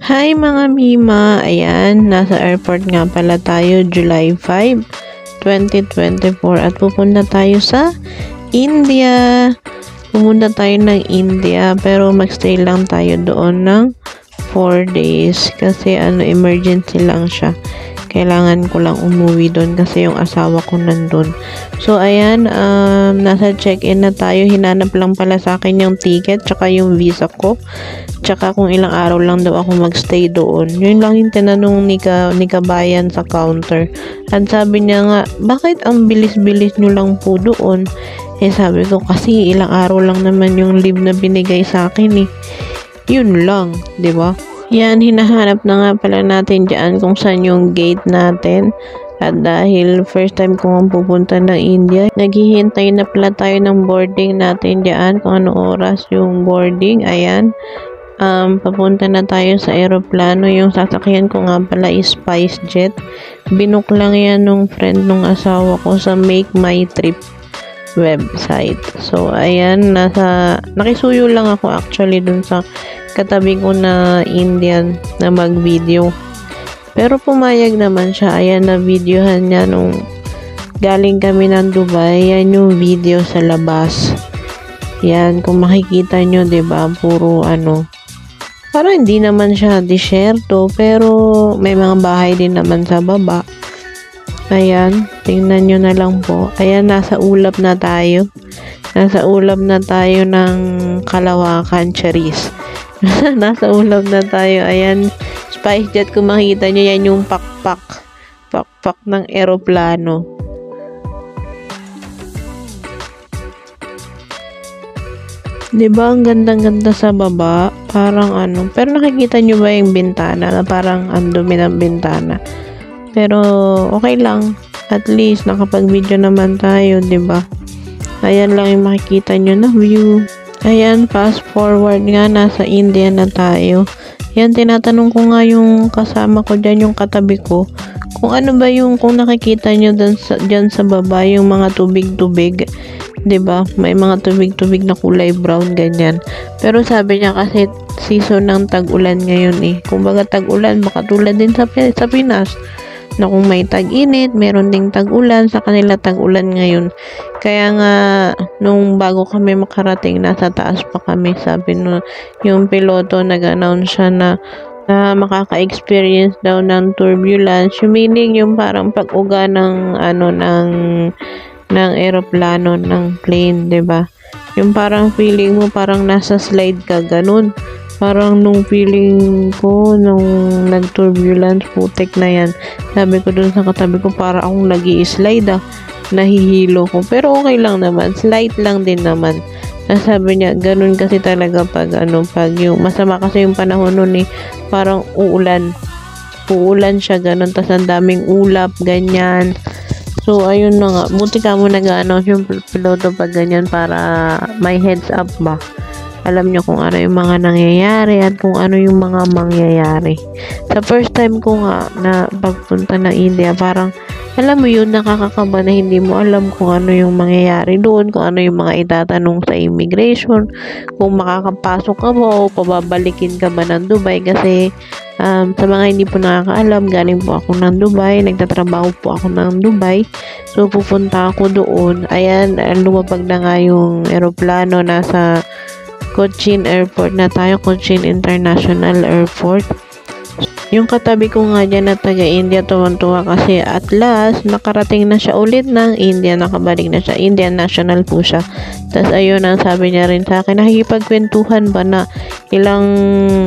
Hi mga Mima! Ayan, nasa airport nga pala tayo July 5, 2024 at pupunta tayo sa India. Pumunta tayo ng India pero magstay lang tayo doon ng 4 days kasi emergency lang siya. Kailangan ko lang umuwi doon kasi yung asawa ko nandun. So, ayan, nasa check-in na tayo. Hinanap lang pala sa akin yung ticket tsaka yung visa ko. Tsaka kung ilang araw lang daw ako magstay doon. Yun lang yung tinanong ni Kabayan sa counter. At sabi niya nga, bakit ang bilis-bilis nyo lang po doon? Eh sabi ko, kasi ilang araw lang naman yung leave na binigay sa akin eh. Yun lang, di ba? Yan, hinahanap na nga pala natin dyan kung saan yung gate natin. At dahil first time ko nga pupunta ng India, naghihintay na pala tayo ng boarding natin dyan. Kung ano oras yung boarding, ayan. Papunta na tayo sa aeroplano. Yung sasakyan ko nga pala is SpiceJet. Binook lang yan nung friend nung asawa ko sa Make My Trip website. So, ayan, nakisuyo lang ako actually dun sa katabi ko na Indian na mag-video. Pero pumayag naman siya. Ayan, na-videohan niya nung galing kami ng Dubai. Yan yung video sa labas. Yan, kung makikita nyo, diba, puro parang hindi naman siya disyerto, pero may mga bahay din naman sa baba. Ayan, tingnan nyo na lang po. Ayan, nasa ulap na tayo. Nasa ulap na tayo ng Kalawakan, Charis. Nasa ulap na tayo. Ayan, SpiceJet, kung makita nyo, yan yung pakpak ng eroplano. Diba, ang gandang-ganda sa baba? Parang pero nakikita nyo ba yung bintana? Parang ang dumi ng bintana. Pero, okay lang. At least, nakapag-video naman tayo, diba? Ayan lang yung makikita nyo na view. Ayan, fast forward nga, nasa India na tayo. Ayan, tinatanong ko nga yung kasama ko dyan, yung katabi ko. Kung kung nakikita nyo dyan sa baba, yung mga tubig-tubig. 'Di ba? May mga tubig-tubig na kulay brown ganyan. Pero sabi niya kasi season ng tag-ulan ngayon eh. Kumbaga tag-ulan baka tulad din sa Pinas. Na kung may tag-init, meron ding tag-ulan, sa kanila tag-ulan ngayon. Kaya nga nung bago kami makarating, nasa taas pa kami. Sabi yung piloto nag-announce siya na makaka-experience daw ng turbulence. Yung meaning yung parang pag-uga ng ng eroplano, ng plane, 'di ba? Yung parang feeling mo parang nasa slide ka, ganun. Parang nung feeling ko nung nag-turbulence, putik na yan. Sabi ko dun sa katabi ko, para akong nag-i-slide nahihilo ko. Pero okay lang naman, slight lang din naman. Sabi niya, ganun kasi talaga pag pag yung masama kasi yung panahon nun eh, parang uulan siya, ganun, tas ang daming ulap, ganyan. So, ayun na nga. Buti ka mo nag-announce yung piloto pag ganyan para may heads up ba. Alam nyo kung ano yung mga nangyayari at kung ano yung mga mangyayari. Sa first time ko nga na pagpunta ng India, parang alam mo yun, nakakakaba na hindi mo alam kung ano yung mangyayari doon, kung ano yung mga itatanong sa immigration, kung makakapasok ka ba o pababalikin ka ba ng Dubai kasi sa mga hindi po nakakaalam, galing po ako ng Dubai, nagtatrabaho po ako ng Dubai. So, pupunta ako doon. Ayan, lumapag na nga yung eroplano, nasa Cochin Airport na tayo, Cochin International Airport. Yung katabi ko nga dyan na taga-India, tuwan-tuwa kasi at last, nakarating na siya ulit ng India, nakabalik na siya. Indian national po siya. Tapos ayun, ang sabi niya rin sa akin, nakikipagkwentuhan ba na ilang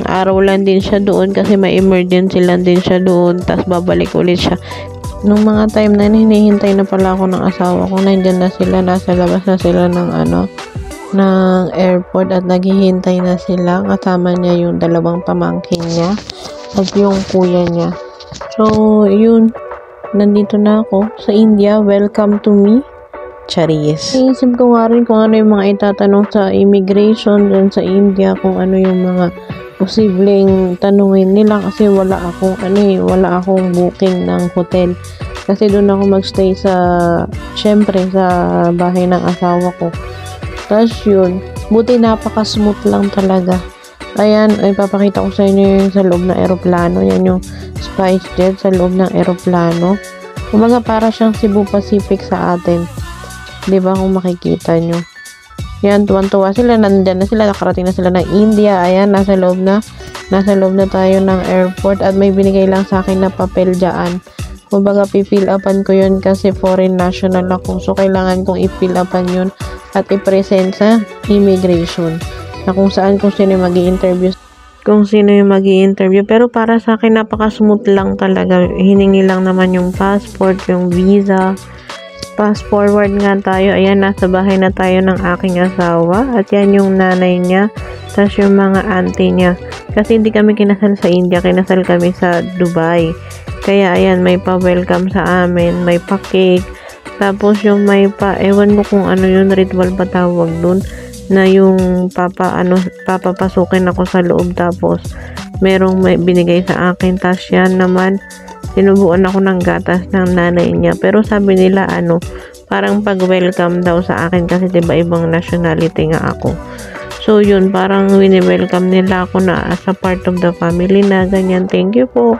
araw lang din siya doon kasi may emergency lang din siya doon, tapos babalik ulit siya. Nung mga time na hinihintay na pala ako ng asawa ko, nandyan na sila, nasa labas na sila ng ng airport at naghihintay na sila. Kasama niya yung dalawang pamangkin niya at yung kuya niya. So, yun. Nandito na ako sa India. Welcome to me, Charis. Iisip ko nga rin kung ano yung mga itatanong sa immigration dyan sa India, kung ano yung mga posibleng tanungin nila kasi wala akong booking ng hotel. Kasi doon ako magstay syempre sa bahay ng asawa ko. Tapos yun, buti napaka-smooth lang talaga. Ayan, ipapakita ko sa inyo yung sa loob ng eroplano. Yan yung Spice Jet sa loob ng eroplano. Kumbaga para siyang Cebu Pacific sa atin. 'Di ba kung makikita nyo? Yan, tuwan-tuwa sila. Nandyan na sila. Nakarating na sila ng India. Ayan, nasa loob na tayo ng airport. At may binigay lang sa akin na papel dyan. Kumbaga, pifill upan ko yun kasi foreign national ako. So, kailangan kong i-fill upan yun at i-present sa immigration. Na kung sino yung mag-i-interview. Pero para sa akin, napaka-smooth lang talaga. Hiningi lang naman yung passport, yung visa. Fast forward nga tayo. Ayan, nasa bahay na tayo ng aking asawa. At yan yung nanay niya. Tapos yung mga auntie niya. Kasi hindi kami kinasal sa India. Kinasal kami sa Dubai. Kaya ayan, may pa-welcome sa amin. May pa-cake. Tapos yung may ewan ko kung ano yun, ritual pa tawag dun. Na yung papapasukin ako sa loob. Tapos merong may binigay sa akin. Tapos yan naman, sinubuan ako ng gatas ng nanay niya. Pero sabi nila parang pag-welcome daw sa akin kasi 'di ba ibang nationality nga ako. So yun, parang wini-welcome nila ako na as a part of the family na ganyan. Thank you po.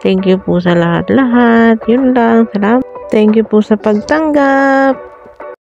Thank you po sa lahat-lahat. Yun lang. Salamat. Thank you po sa pagtanggap.